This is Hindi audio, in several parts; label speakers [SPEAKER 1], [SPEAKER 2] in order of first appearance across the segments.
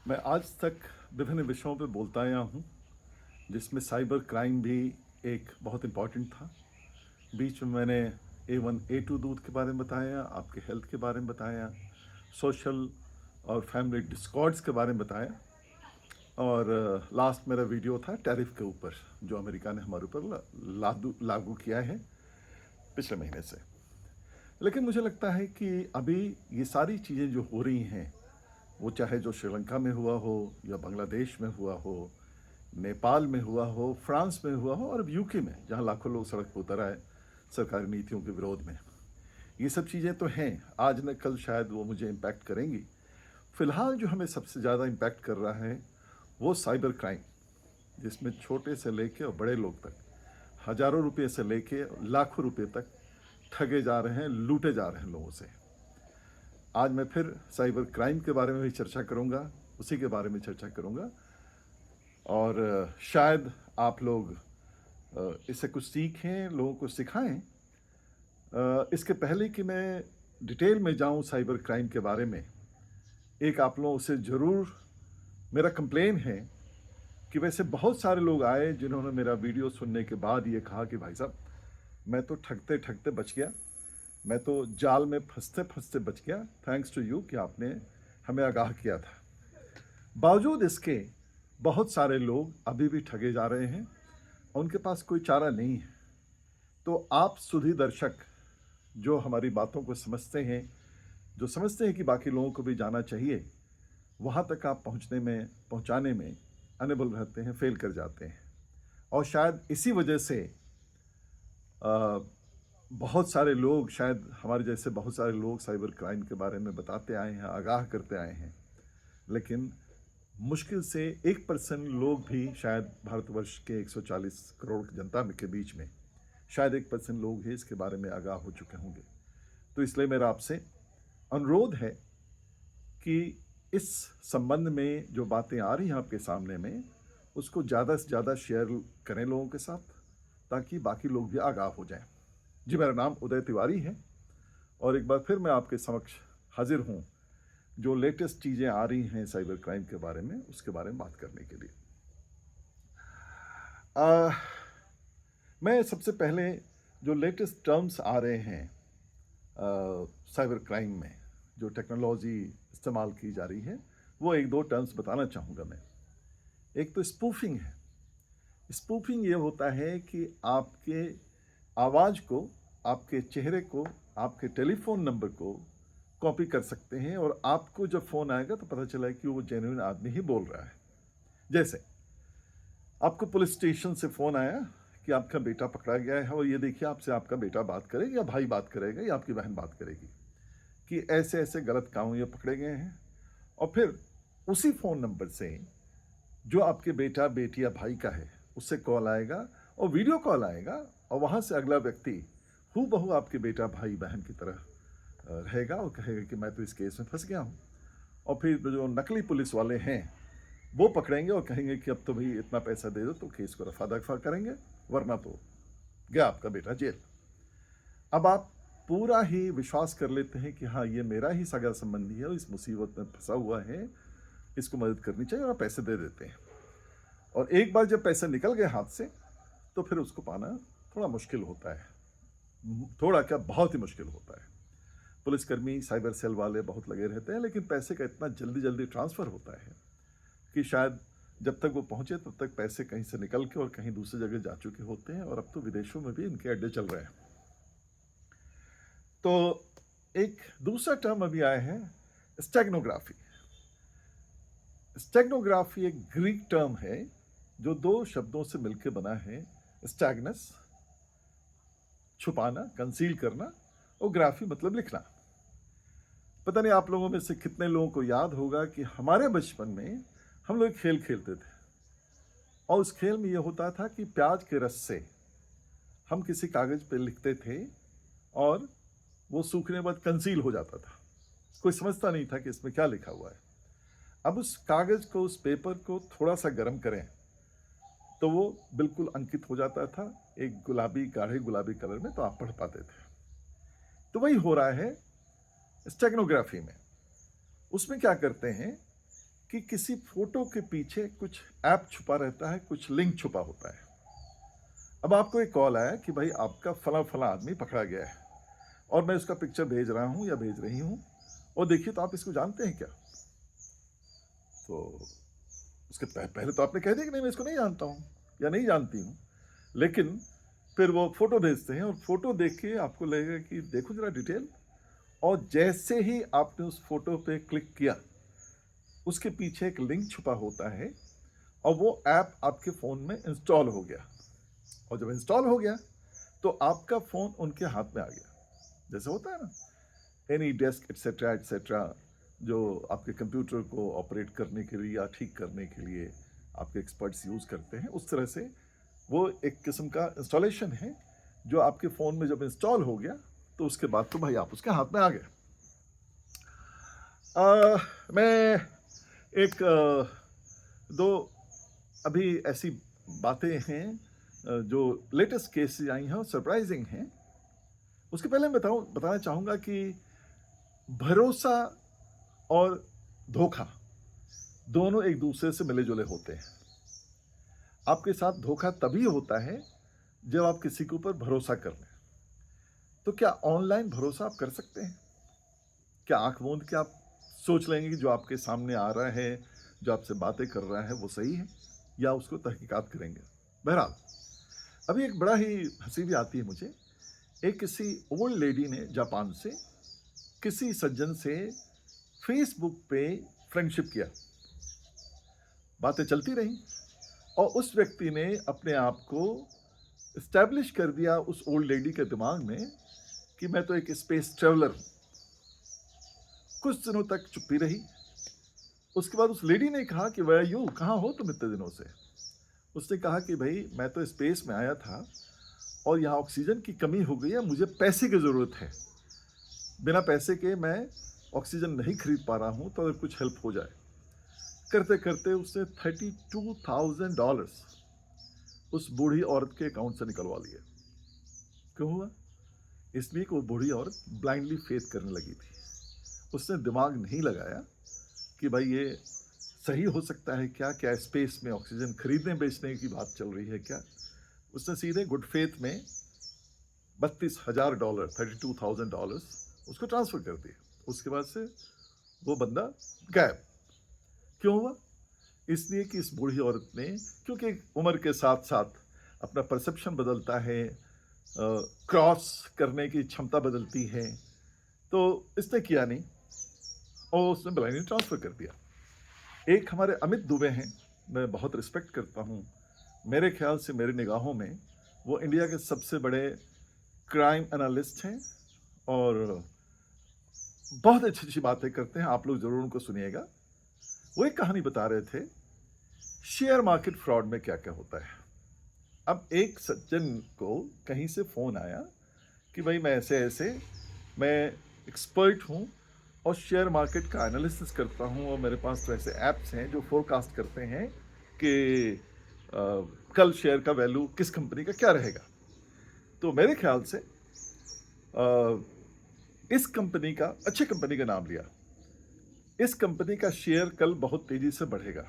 [SPEAKER 1] मैं आज तक विभिन्न विषयों पे बोलता आया हूँ, जिसमें साइबर क्राइम भी एक बहुत इम्पॉर्टेंट था। बीच में मैंने A1 A2 दूध के बारे में बताया, आपके हेल्थ के बारे में बताया, सोशल और फैमिली डिस्कॉर्ड्स के बारे में बताया, और लास्ट मेरा वीडियो था टैरिफ के ऊपर, जो अमेरिका ने हमारे ऊपर लागू किया है पिछले महीने से। लेकिन मुझे लगता है कि अभी ये सारी चीज़ें जो हो रही हैं, वो चाहे जो श्रीलंका में हुआ हो या बांग्लादेश में हुआ हो, नेपाल में हुआ हो, फ्रांस में हुआ हो, और अब यूके में, जहाँ लाखों लोग सड़क पर उतर आए सरकारी नीतियों के विरोध में। ये सब चीज़ें तो हैं, आज न कल शायद वो मुझे इम्पैक्ट करेंगी। फ़िलहाल जो हमें सबसे ज़्यादा इम्पैक्ट कर रहा है वो साइबर क्राइम, जिसमें छोटे से लेके और बड़े लोग तक हज़ारों रुपये से लेके लाखों रुपये तक ठगे जा रहे हैं, लूटे जा रहे हैं लोगों से। आज मैं फिर साइबर क्राइम के बारे में भी चर्चा करूंगा, उसी के बारे में चर्चा करूंगा, और शायद आप लोग इससे कुछ सीखें, लोगों को सिखाएं। इसके पहले कि मैं डिटेल में जाऊं साइबर क्राइम के बारे में, एक आप लोगों से ज़रूर मेरा कंप्लेन है कि वैसे बहुत सारे लोग आए जिन्होंने मेरा वीडियो सुनने के बाद ये कहा कि भाई साहब, मैं तो ठगते ठगते बच गया, मैं तो जाल में फंसते फंसते बच गया, थैंक्स टू यू कि आपने हमें आगाह किया था। बावजूद इसके बहुत सारे लोग अभी भी ठगे जा रहे हैं और उनके पास कोई चारा नहीं है। तो आप सुधी दर्शक जो हमारी बातों को समझते हैं, जो समझते हैं कि बाकी लोगों को भी जाना चाहिए, वहाँ तक आप पहुँचाने में अनेबल रहते हैं, फेल कर जाते हैं। और शायद इसी वजह से बहुत सारे लोग, शायद हमारे जैसे बहुत सारे लोग साइबर क्राइम के बारे में बताते आए हैं, आगाह करते आए हैं, लेकिन मुश्किल से 1% लोग भी, शायद भारतवर्ष के 140 करोड़ जनता के बीच में शायद 1% लोग ही इसके बारे में आगाह हो चुके होंगे। तो इसलिए मेरा आपसे अनुरोध है कि इस संबंध में जो बातें आ रही हैं आपके सामने में, उसको ज़्यादा से ज़्यादा शेयर करें लोगों के साथ, ताकि बाकी लोग भी आगाह हो जाएं। जी, मेरा नाम उदय तिवारी है और एक बार फिर मैं आपके समक्ष हाजिर हूँ जो लेटेस्ट चीज़ें आ रही हैं साइबर क्राइम के बारे में, उसके बारे में बात करने के लिए। मैं सबसे पहले जो लेटेस्ट टर्म्स आ रहे हैं साइबर क्राइम में, जो टेक्नोलॉजी इस्तेमाल की जा रही है, वो एक दो टर्म्स बताना चाहूँगा मैं। एक तो स्पूफिंग है। स्पूफिंग ये होता है कि आपके आवाज़ को, आपके चेहरे को, आपके टेलीफोन नंबर को कॉपी कर सकते हैं और आपको जब फ़ोन आएगा तो पता चला कि वो जेन्युइन आदमी ही बोल रहा है। जैसे आपको पुलिस स्टेशन से फ़ोन आया कि आपका बेटा पकड़ा गया है और ये देखिए आपसे आपका बेटा बात करेगा या भाई बात करेगा या आपकी बहन बात करेगी कि ऐसे ऐसे गलत काम ये पकड़े गए हैं, और फिर उसी फ़ोन नंबर से जो आपके बेटा, बेटी या भाई का है, उससे कॉल आएगा और वीडियो कॉल आएगा, और वहाँ से अगला व्यक्ति हूबहू आपके बेटा, भाई, बहन की तरह रहेगा और कहेगा कि मैं तो इस केस में फंस गया हूँ। और फिर जो नकली पुलिस वाले हैं वो पकड़ेंगे और कहेंगे कि अब तो भाई इतना पैसा दे दो तो केस को रफा दफा करेंगे, वरना तो गया आपका बेटा जेल। अब आप पूरा ही विश्वास कर लेते हैं कि हाँ, ये मेरा ही सगा संबंधी है और इस मुसीबत में फंसा हुआ है, इसको मदद करनी चाहिए, और पैसे दे देते हैं। और एक बार जब पैसे निकल गए हाथ से तो फिर उसको पाना थोड़ा मुश्किल होता है, थोड़ा क्या, बहुत ही मुश्किल होता है। पुलिसकर्मी, साइबर सेल वाले बहुत लगे रहते हैं, लेकिन पैसे का इतना जल्दी जल्दी ट्रांसफ़र होता है कि शायद जब तक वो पहुंचे तब तक पैसे कहीं से निकल के और कहीं दूसरी जगह जा चुके होते हैं, और अब तो विदेशों में भी इनके अड्डे चल रहे हैं। तो एक दूसरा टर्म अभी आया है, स्टेगनोग्राफी। स्टेगनोग्राफी एक ग्रीक टर्म है जो दो शब्दों से मिलकर बना है। स्टैग्नस, छुपाना, कंसील करना, और ग्राफी मतलब लिखना। पता नहीं आप लोगों में से कितने लोगों को याद होगा कि हमारे बचपन में हम लोग खेल खेलते थे, और उस खेल में यह होता था कि प्याज के रस से हम किसी कागज़ पे लिखते थे और वो सूखने के बाद कंसील हो जाता था। कोई समझता नहीं था कि इसमें क्या लिखा हुआ है। अब उस कागज़ को, उस पेपर को थोड़ा सा गर्म करें तो वो बिल्कुल अंकित हो जाता था एक गुलाबी, गाढ़े गुलाबी कलर में, तो आप पढ़ पाते थे। तो वही हो रहा है स्टेगनोग्राफी में। उसमें क्या करते हैं कि किसी फोटो के पीछे कुछ ऐप छुपा रहता है, कुछ लिंक छुपा होता है। अब आपको एक कॉल आया कि भाई आपका फला फला आदमी पकड़ा गया है और मैं उसका पिक्चर भेज रहा हूँ या भेज रही हूँ, और देखिए तो आप इसको जानते हैं क्या? तो उसके पहले तो आपने कह दिया कि नहीं मैं इसको नहीं जानता हूँ या नहीं जानती हूँ, लेकिन फिर वो फोटो भेजते हैं और फोटो देख के आपको लगेगा कि देखो जरा डिटेल, और जैसे ही आपने उस फोटो पे क्लिक किया उसके पीछे एक लिंक छुपा होता है और वो ऐप आपके फ़ोन में इंस्टॉल हो गया, और जब इंस्टॉल हो गया तो आपका फ़ोन उनके हाथ में आ गया। जैसे होता है ना एनी डेस्क एटसेट्रा एटसेट्रा, जो आपके कंप्यूटर को ऑपरेट करने के लिए या ठीक करने के लिए आपके एक्सपर्ट्स यूज़ करते हैं, उस तरह से वो एक किस्म का इंस्टॉलेशन है जो आपके फ़ोन में जब इंस्टॉल हो गया तो उसके बाद तो भाई आप उसके हाथ में आ गए। मैं एक दो अभी ऐसी बातें हैं जो लेटेस्ट केसेस आई हैं और सरप्राइजिंग हैं। उसके पहले मैं बताना चाहूँगा कि भरोसा और धोखा दोनों एक दूसरे से मिले जुले होते हैं। आपके साथ धोखा तभी होता है जब आप किसी के ऊपर भरोसा कर लें। तो क्या ऑनलाइन भरोसा आप कर सकते हैं? क्या आंख मूंद के आप सोच लेंगे कि जो आपके सामने आ रहा है, जो आपसे बातें कर रहा है वो सही है, या उसको तहकीकात करेंगे? बहरहाल अभी एक बड़ा ही हंसी भी आती है मुझे। एक किसी ओल्ड लेडी ने जापान से किसी सज्जन से फेसबुक पे फ्रेंडशिप किया, बातें चलती रहीं और उस व्यक्ति ने अपने आप को इस्टेब्लिश कर दिया उस ओल्ड लेडी के दिमाग में कि मैं तो एक स्पेस ट्रेवलर हूँ। कुछ दिनों तक चुप्पी रही। उसके बाद उस लेडी ने कहा कि वेयर यू, कहाँ हो तुम इतने दिनों से? उसने कहा कि भाई मैं तो स्पेस में आया था और यहाँ ऑक्सीजन की कमी हो गई है, मुझे पैसे की ज़रूरत है, बिना पैसे के मैं ऑक्सीजन नहीं खरीद पा रहा हूँ, तो अगर कुछ हेल्प हो जाए। करते करते उसने $32,000 उस बूढ़ी औरत के अकाउंट से निकलवा लिए। क्यों हुआ? इसलिए कि वो बूढ़ी औरत ब्लाइंडली फेथ करने लगी थी। उसने दिमाग नहीं लगाया कि भाई ये सही हो सकता है क्या, क्या स्पेस में ऑक्सीजन खरीदने बेचने की बात चल रही है क्या? उसने सीधे गुड फेथ में $32,000 उसको ट्रांसफ़र कर दिए। उसके बाद से वो बंदा गायब। क्यों हुआ? इसलिए कि इस बूढ़ी औरत ने, क्योंकि उम्र के साथ साथ अपना परसेप्शन बदलता है, क्रॉस करने की क्षमता बदलती है, तो इसने किया नहीं और उसने ब्लाइंडली ट्रांसफ़र कर दिया। एक हमारे अमित दुबे हैं, मैं बहुत रिस्पेक्ट करता हूँ। मेरे ख्याल से, मेरी निगाहों में वो इंडिया के सबसे बड़े क्राइम एनालिस्ट हैं और बहुत अच्छी-अच्छी बातें करते हैं। आप लोग ज़रूर उनको सुनिएगा। वो एक कहानी बता रहे थे, शेयर मार्केट फ्रॉड में क्या-क्या होता है। अब एक सज्जन को कहीं से फ़ोन आया कि भाई मैं ऐसे-ऐसे, मैं एक्सपर्ट हूँ और शेयर मार्केट का एनालिसिस करता हूँ और मेरे पास तो ऐसे ऐप्स हैं जो फोरकास्ट करते हैं कि कल शेयर का वैल्यू किस कंपनी का क्या रहेगा। तो मेरे ख्याल से इस कंपनी का, अच्छी कंपनी का नाम लिया, इस कंपनी का शेयर कल बहुत तेजी से बढ़ेगा,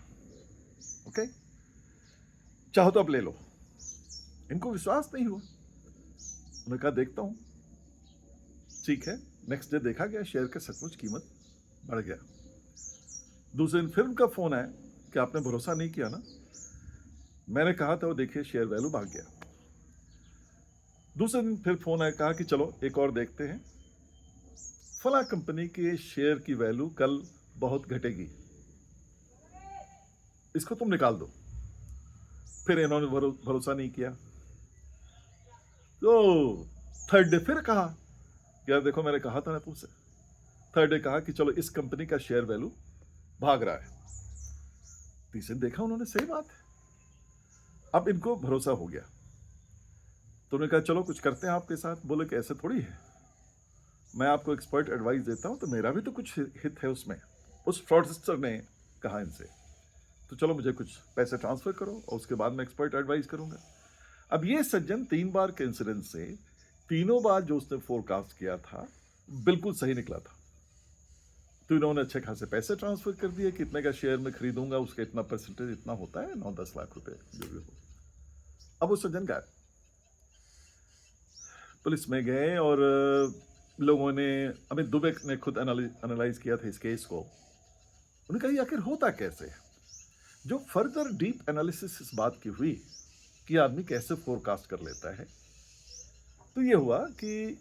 [SPEAKER 1] ओके, चाहो तो अब ले लो। इनको विश्वास नहीं हुआ। उन्होंने कहा देखता हूँ। ठीक है, नेक्स्ट डे देखा गया शेयर का सचमुच कीमत बढ़ गया। दूसरे दिन फिर उनका फोन आया कि आपने भरोसा नहीं किया ना, मैंने कहा था वो देखिए शेयर वैल्यू भाग गया। दूसरे दिन फिर फोन आया, कहा कि चलो एक और देखते हैं, फला कंपनी के शेयर की वैल्यू कल बहुत घटेगी, इसको तुम निकाल दो। फिर इन्होंने भरोसा नहीं किया। तो थर्ड डे फिर कहा यार देखो मैंने कहा था ना तुमसे। थर्ड डे कहा कि चलो इस कंपनी का शेयर वैल्यू भाग रहा है। तीसरे देखा उन्होंने सही बात है, अब इनको भरोसा हो गया। तो उन्होंने कहा चलो कुछ करते हैं आपके साथ। बोले कि ऐसे थोड़ी है, मैं आपको एक्सपर्ट एडवाइस देता हूं तो मेरा भी तो कुछ हित है उसमें। उस फ्रॉडस्टर ने कहा इनसे, तो चलो मुझे कुछ पैसे ट्रांसफर करो और उसके बाद मैं एक्सपर्ट एडवाइस करूंगा। अब ये सज्जन 3 बार के इंसिडेंट से तीनों बार जो उसने फोरकास्ट किया था बिल्कुल सही निकला था। तो इन्होंने अच्छे खासे पैसे ट्रांसफर कर दिए कि इतने का शेयर में खरीदूंगा, उसका इतना परसेंटेज इतना होता है, 9-10 लाख रुपए जो भी हो। अब वो सज्जन गायब। पुलिस में गए और लोगों ने, अमित दुबे ने खुद एनालाइज किया था इस केस को। उन्होंने कहा ये आखिर होता कैसे है। जो फर्दर डीप एनालिसिस इस बात की हुई कि आदमी कैसे फोरकास्ट कर लेता है, तो ये हुआ कि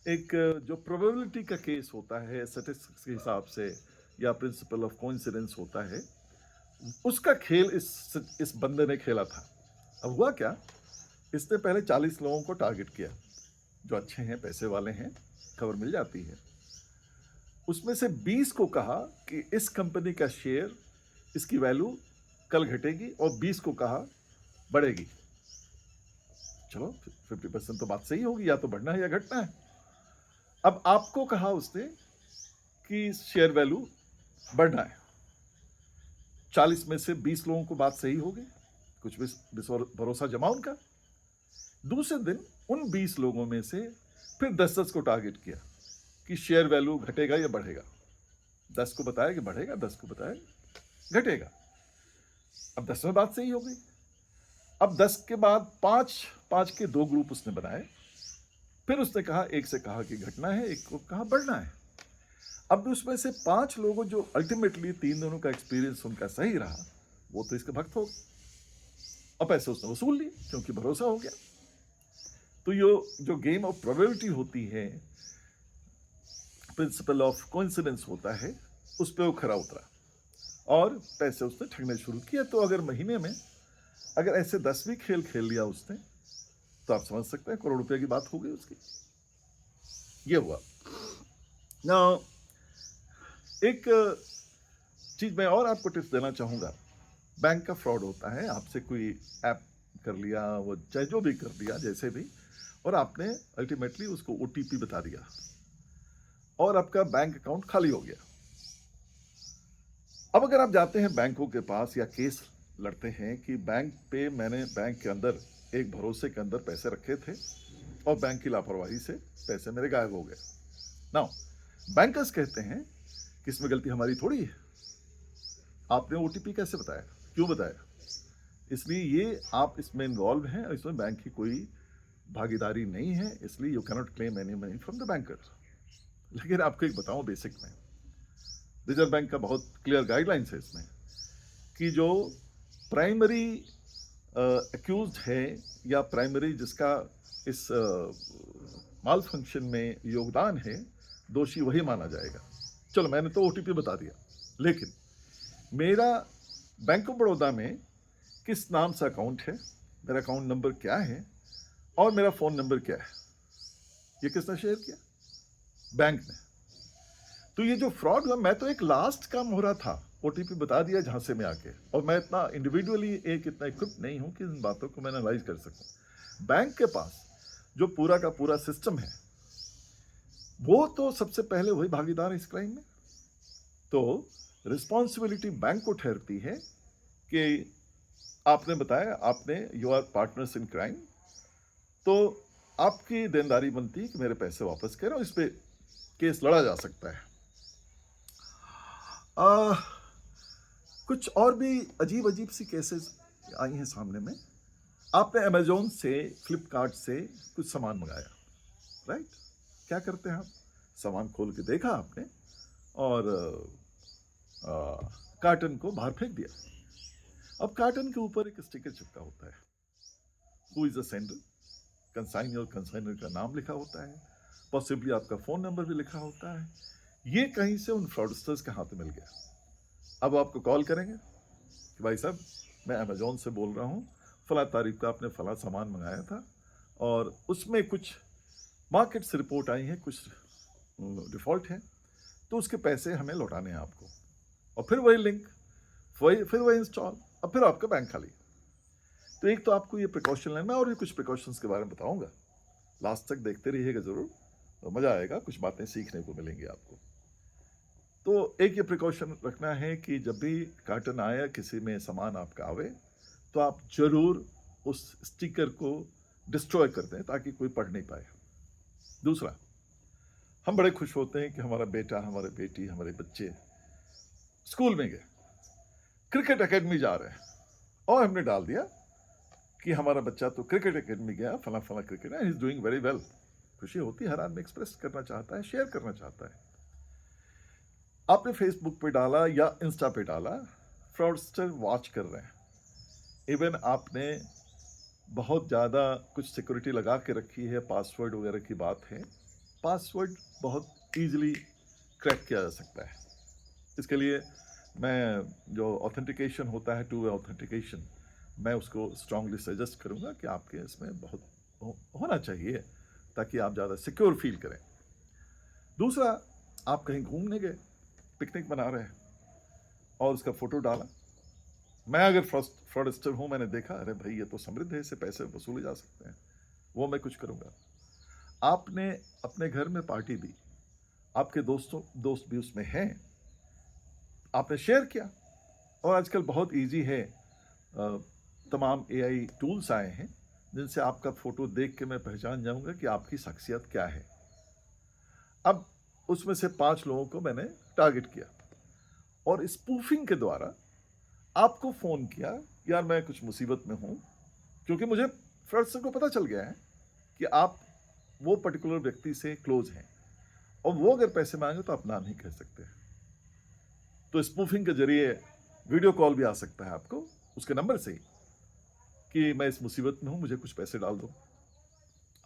[SPEAKER 1] एक जो प्रोबेबिलिटी का केस होता है स्टैटिस्टिक्स के हिसाब से, या प्रिंसिपल ऑफ कोइंसिडेंस होता है, उसका खेल इस बंदे ने खेला था। अब हुआ क्या, इसने पहले 40 लोगों को टारगेट किया जो अच्छे हैं, पैसे वाले हैं, खबर मिल जाती है। उसमें से 20 को कहा कि इस कंपनी का शेयर, इसकी वैल्यू कल घटेगी, और 20 को कहा बढ़ेगी। चलो 50% तो बात सही होगी, या तो बढ़ना है या घटना है। अब आपको कहा उसने कि शेयर वैल्यू बढ़ना है। 40 में से 20 लोगों को बात सही होगी, कुछ भरोसा जमा उनका। दूसरे दिन उन 20 लोगों में से फिर 10-10 को टारगेट किया कि शेयर वैल्यू घटेगा या बढ़ेगा। 10 को बताया कि बढ़ेगा, 10 को बताया घटेगा। अब 10 में बात सही हो गई। अब 10 के बाद 5 के 2 ग्रुप उसने बनाए। फिर उसने कहा, एक से कहा कि घटना है, एक को कहा बढ़ना है। अब उसमें से 5 लोगों जो अल्टीमेटली 3 दिनों का एक्सपीरियंस उनका सही रहा, वो तो इसके भक्त हो गए और पैसे उसने वसूल लिए क्योंकि भरोसा हो गया। तो ये जो गेम ऑफ प्रोबेबिलिटी होती है, प्रिंसिपल ऑफ कोइंसिडेंस होता है, उस पर वो खरा उतरा और पैसे उसने ठगने शुरू किया। तो अगर महीने में अगर ऐसे 10 भी खेल खेल लिया उसने, तो आप समझ सकते हैं करोड़ रुपए की बात हो गई उसकी। ये हुआ ना। एक चीज मैं और आपको टिप्स देना चाहूंगा। बैंक का फ्रॉड होता है, आपसे कोई ऐप कर लिया, वो चाहे जो भी कर दिया, जैसे भी, और आपने अल्टीमेटली उसको ओटीपी बता दिया और आपका बैंक अकाउंट खाली हो गया। अब अगर आप जाते हैं बैंकों के पास या केस लड़ते हैं कि मैंने बैंक के अंदर एक भरोसे के अंदर पैसे रखे थे और बैंक की लापरवाही से पैसे मेरे गायब हो गए। नाउ बैंकर्स कहते हैं कि इसमें गलती हमारी थोड़ी है, आपने ओटीपी कैसे बताया, क्यों बताया, इसलिए ये आप इसमें इन्वॉल्व हैं और इसमें बैंक की कोई भागीदारी नहीं है, इसलिए you cannot claim any money from the banker. लेकिन आपको एक बताऊं, बेसिक में रिजर्व बैंक का बहुत क्लियर गाइडलाइंस है इसमें कि जो प्राइमरी एक्यूज्ड है या प्राइमरी जिसका इस माल फंक्शन में योगदान है, दोषी वही माना जाएगा। चलो मैंने तो ओटीपी बता दिया, लेकिन मेरा बैंक ऑफ बड़ौदा में किस नाम से अकाउंट है, मेरा अकाउंट नंबर क्या है और मेरा फोन नंबर क्या है, ये किसने शेयर किया, बैंक ने। तो ये जो फ्रॉड हुआ, मैं तो एक लास्ट काम हो रहा था, ओटीपी बता दिया झांसे में आके, और मैं इतना इंडिविजुअली इतना इक्विप नहीं हूं कि इन बातों को मैं एनालाइज कर सकूं। बैंक के पास जो पूरा का पूरा सिस्टम है, वो तो सबसे पहले वही भागीदार है इस क्राइम में। तो रिस्पॉन्सिबिलिटी बैंक को ठहरती है कि आपने बताया, आपने you are partners in crime, तो आपकी देनदारी बनती है कि मेरे पैसे वापस करें, और इस पे केस लड़ा जा सकता है। कुछ और भी अजीब अजीब सी केसेस आई हैं सामने में। आपने अमेजोन से, फ्लिपकार्ट से कुछ सामान मंगाया, राइट? क्या करते हैं आप, सामान खोल के देखा आपने और कार्टन को बाहर फेंक दिया। अब कार्टन के ऊपर एक स्टिकर चिपका होता है, who is the sender, consigner, consigner का नाम लिखा होता है, पॉसिबली आपका फोन नंबर भी लिखा होता है। ये कहीं से उन फ्रॉडस्टर्स के हाथ में मिल गया। अब आपको कॉल करेंगे कि भाई साहब, मैं अमेजोन से बोल रहा हूँ, फला तारीख का आपने फला सामान मंगाया था और उसमें कुछ मार्केट से रिपोर्ट आई है, कुछ डिफॉल्ट है, तो उसके पैसे हमें लौटाने हैं आपको। और फिर वही लिंक, फिर वही इंस्टॉल, और फिर आपका बैंक खाली। तो एक तो आपको ये प्रिकॉशन लेना, मैं और भी कुछ प्रिकॉशंस के बारे में बताऊंगा, लास्ट तक देखते रहिएगा जरूर, तो मजा आएगा, कुछ बातें सीखने को मिलेंगी आपको। तो एक ये प्रिकॉशन रखना है कि जब भी कार्टन आया, किसी में सामान आपका आवे, तो आप जरूर उस स्टिकर को डिस्ट्रॉय कर दें ताकि कोई पढ़ नहीं पाए। दूसरा, हम बड़े खुश होते हैं कि हमारा बेटा, हमारे बेटी, हमारे बच्चे स्कूल में गए, क्रिकेट एकेडमी जा रहे हैं, और हमने डाल दिया कि हमारा बच्चा तो क्रिकेट एकेडमी गया, फला फला क्रिकेट है, इज डूइंग वेरी वेल। खुशी होती है, हर आदमी एक्सप्रेस करना चाहता है, शेयर करना चाहता है। आपने फेसबुक पे डाला या इंस्टा पे डाला, फ्रॉडस्टर वॉच कर रहे हैं। इवन आपने बहुत ज़्यादा कुछ सिक्योरिटी लगा के रखी है, पासवर्ड वगैरह की बात है, पासवर्ड बहुत ईजिली क्रैक किया जा सकता है। इसके लिए मैं जो ऑथेंटिकेशन होता है, टू वे ऑथेंटिकेशन, मैं उसको स्ट्रांगली सजेस्ट करूंगा कि आपके इसमें बहुत होना चाहिए, ताकि आप ज़्यादा सिक्योर फील करें। दूसरा, आप कहीं घूमने गए, पिकनिक बना रहे हैं और उसका फोटो डाला। मैं अगर फ्रॉडस्टर हूँ, मैंने देखा, अरे भाई ये तो समृद्ध है, इससे पैसे वसूले जा सकते हैं, वो मैं कुछ करूँगा। आपने अपने घर में पार्टी दी, आपके दोस्त भी उसमें हैं, आपने शेयर किया, और आजकल बहुत इजी है, तमाम एआई टूल्स आए हैं जिनसे आपका फोटो देख के मैं पहचान जाऊंगा कि आपकी शख्सियत क्या है। अब उसमें से 5 लोगों को मैंने टारगेट किया और स्पूफिंग के द्वारा आपको फ़ोन किया, यार मैं कुछ मुसीबत में हूँ, क्योंकि मुझे फ्रॉडस्टर को पता चल गया है कि आप वो पर्टिकुलर व्यक्ति से क्लोज हैं, और वो अगर पैसे मांगे तो आप ना नहीं कह सकते। तो स्पूफिंग के जरिए वीडियो कॉल भी आ सकता है आपको उसके नंबर से ही, कि मैं इस मुसीबत में हूँ, मुझे कुछ पैसे डाल दो।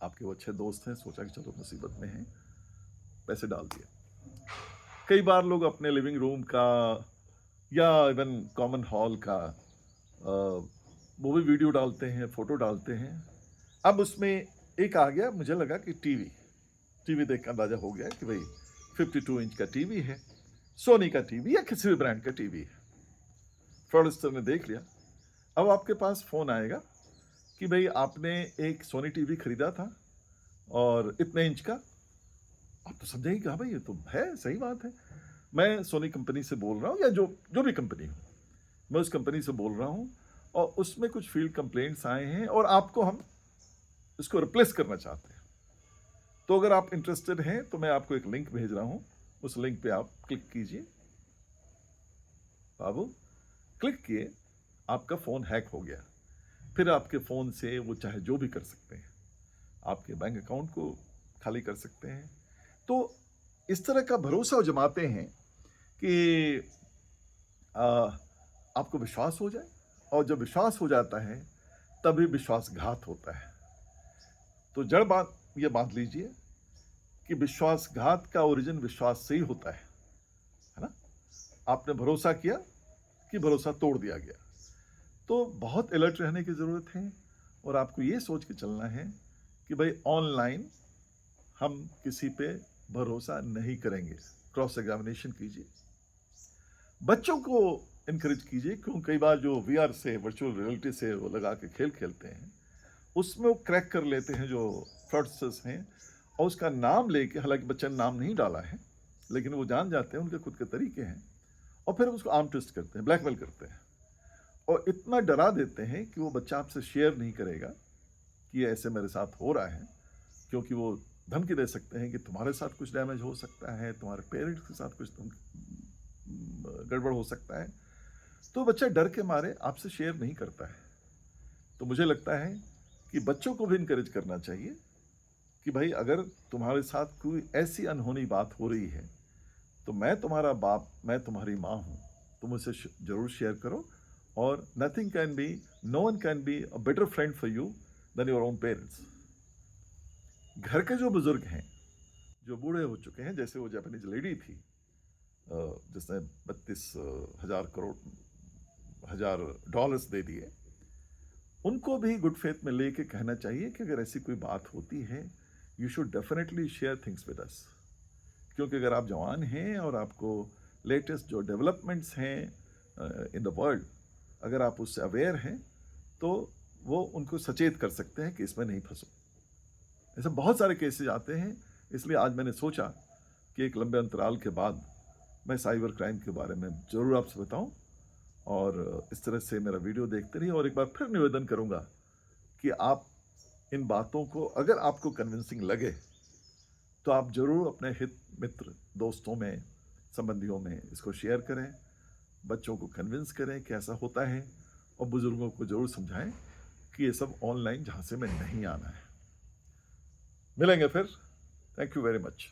[SPEAKER 1] आपके वो अच्छे दोस्त हैं, सोचा कि चलो मुसीबत में हैं, पैसे डाल दिए। कई बार लोग अपने लिविंग रूम का या इवन कॉमन हॉल का वो भी वीडियो डालते हैं, फोटो डालते हैं। अब उसमें एक आ गया, मुझे लगा कि टीवी देख कर अंदाजा हो गया कि भाई 52 इंच का टीवी है, सोनी का टीवी या किसी भी ब्रांड का टीवी है। फ्रॉडस्टर ने देख लिया। अब आपके पास फ़ोन आएगा कि भाई आपने एक सोनी टीवी खरीदा था और इतने इंच का। आप तो समझेंगे कि हाँ भाई ये तो है, सही बात है, मैं सोनी कंपनी से बोल रहा हूँ, या जो भी कंपनी हो, मैं उस कंपनी से बोल रहा हूँ, और उसमें कुछ फील्ड कंप्लेंट्स आए हैं और आपको हम इसको रिप्लेस करना चाहते हैं। तो अगर आप इंटरेस्टेड हैं तो मैं आपको एक लिंक भेज रहा हूँ, उस लिंक पे आप क्लिक कीजिए। बाबू क्लिक किए, आपका फ़ोन हैक हो गया। फिर आपके फ़ोन से वो चाहे जो भी कर सकते हैं, आपके बैंक अकाउंट को खाली कर सकते हैं। तो इस तरह का भरोसा जमाते हैं कि आपको विश्वास हो जाए, और जब विश्वास हो जाता है तभी विश्वासघात होता है। तो जड़ बात ये बांध लीजिए कि विश्वासघात का ओरिजिन विश्वास से ही होता है ना। आपने भरोसा किया कि भरोसा तोड़ दिया गया। तो बहुत अलर्ट रहने की ज़रूरत है, और आपको ये सोच के चलना है कि भाई ऑनलाइन हम किसी पे भरोसा नहीं करेंगे। क्रॉस एग्जामिनेशन कीजिए, बच्चों को इनकरेज कीजिए, क्योंकि कई बार जो वीआर से, वर्चुअल रियलिटी से वो लगा के खेल खेलते हैं, उसमें वो क्रैक कर लेते हैं जो फ्रॉडस्टर्स हैं, और उसका नाम लेके, हालांकि बच्चे ने नाम नहीं डाला है, लेकिन वो जान जाते हैं, उनके खुद के तरीके हैं, और फिर उसको आर्म ट्विस्ट करते हैं, ब्लैकमेल करते हैं, और इतना डरा देते हैं कि वो बच्चा आपसे शेयर नहीं करेगा कि ऐसे मेरे साथ हो रहा है, क्योंकि वो धमकी दे सकते हैं कि तुम्हारे साथ कुछ डैमेज हो सकता है, तुम्हारे पेरेंट्स के साथ कुछ गड़बड़ हो सकता है। तो बच्चा डर के मारे आपसे शेयर नहीं करता है। तो मुझे लगता है कि बच्चों को भी इनकरेज करना चाहिए कि भाई अगर तुम्हारे साथ कोई ऐसी अनहोनी बात हो रही है, तो मैं तुम्हारा बाप, मैं तुम्हारी माँ हूँ, तुम उसे जरूर शेयर करो, और nothing can be, no one can be a better friend for you than your own parents. घर के जो बुजुर्ग हैं, जो बूढ़े हो चुके हैं, जैसे वो जापानीज लेडी थी जिसने 32,000 डॉलर्स दे दिए, उनको भी गुड फेथ में लेके कहना चाहिए कि अगर ऐसी कोई बात होती है, you should definitely share things with us, क्योंकि अगर आप जवान हैं और आपको लेटेस्ट जो डेवलपमेंट्स हैं इन द वर्ल्ड, अगर आप उससे अवेयर हैं, तो वो उनको सचेत कर सकते हैं कि इसमें नहीं फंसो। ऐसे बहुत सारे केसेस आते हैं, इसलिए आज मैंने सोचा कि एक लंबे अंतराल के बाद मैं साइबर क्राइम के बारे में ज़रूर आपसे बताऊं, और इस तरह से मेरा वीडियो देखते रहिए। और एक बार फिर निवेदन करूंगा कि आप इन बातों को, अगर आपको कन्विंसिंग लगे, तो आप ज़रूर अपने हित मित्र, दोस्तों में, संबंधियों में इसको शेयर करें, बच्चों को कन्विंस करें कि ऐसा होता है, और बुज़ुर्गों को ज़रूर समझाएं कि ये सब ऑनलाइन झांसे में नहीं आना है। मिलेंगे फिर। Thank you very much.